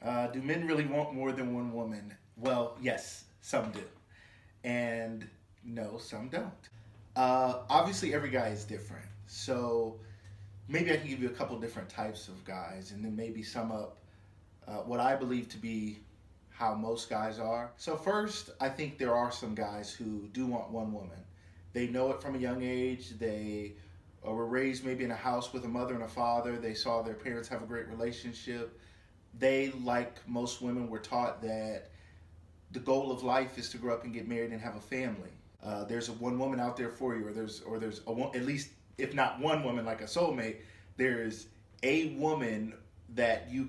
Do men really want more than one woman? Well, yes, some do. And no, some don't. Obviously, every guy is different. So maybe I can give you a couple different types of guys and then maybe sum up what I believe to be how most guys are. So, first, I think there are some guys who do want one woman. They know it from a young age. They were raised maybe in a house with a mother and a father. They saw their parents have a great relationship. They, like most women, were taught that the goal of life is to grow up and get married and have a family. There's a one woman out there for you, or there's at least if not one woman like a soulmate, there's a woman that you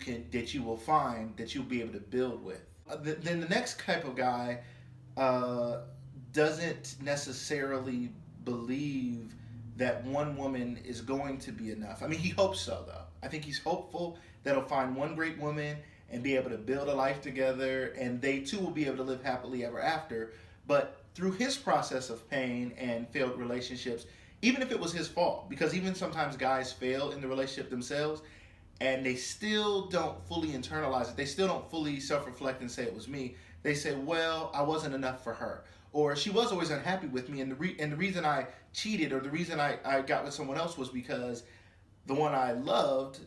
will find that you'll be able to build with. Then the next type of guy uh, doesn't necessarily believe that one woman is going to be enough. I mean, he hopes so, though. I think he's hopeful that he'll find one great woman and be able to build a life together, and they too will be able to live happily ever after. But through his process of pain and failed relationships, even if it was his fault, because even sometimes guys fail in the relationship themselves, and they still don't fully internalize it. They still don't fully self-reflect and say it was me. They say, "Well, I wasn't enough for her," or "She was always unhappy with me, and the reason I cheated or the reason I got with someone else was because the one I loved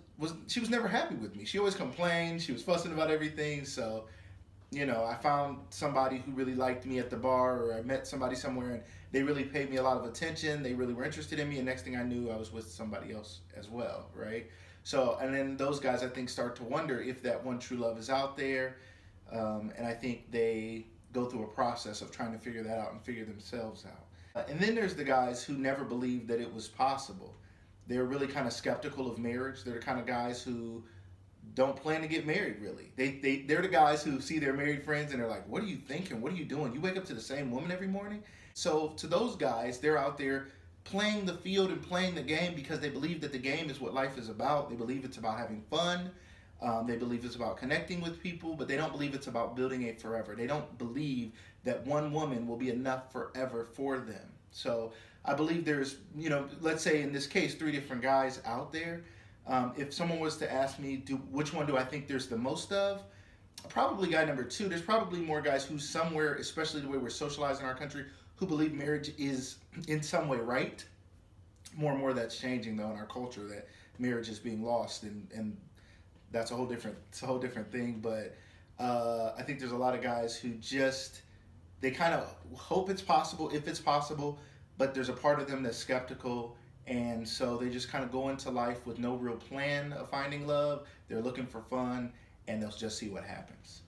she was never happy with me. She always complained. She was fussing about everything. So I found somebody who really liked me at the bar, or I met somebody somewhere and they really paid me a lot of attention. They really were interested in me, and next thing I knew, I was with somebody else as well, right? So, and then those guys, I think, start to wonder if that one true love is out there, and I think they go through a process of trying to figure that out and figure themselves out. And then there's the guys who never believed that it was possible. They're really kind of skeptical of marriage. They're the kind of guys who don't plan to get married really. They're the guys who see their married friends and they're like, "What are you thinking? What are you doing? You wake up to the same woman every morning?" So to those guys, they're out there playing the field and playing the game because they believe that the game is what life is about. They believe it's about having fun. They believe it's about connecting with people, but they don't believe it's about building a forever. They don't believe that one woman will be enough forever for them. So I believe there's, let's say in this case, three different guys out there. If someone was to ask me, which one do I think there's the most of? Probably guy number two. There's probably more guys who somewhere, especially the way we're socialized in our country, who believe marriage is in some way right. More and more that's changing though in our culture, that marriage is being lost, and that's it's a whole different thing. But I think there's a lot of guys who just they kind of hope it's possible, if it's possible, but there's a part of them that's skeptical, and so they just kind of go into life with no real plan of finding love. They're looking for fun, and they'll just see what happens.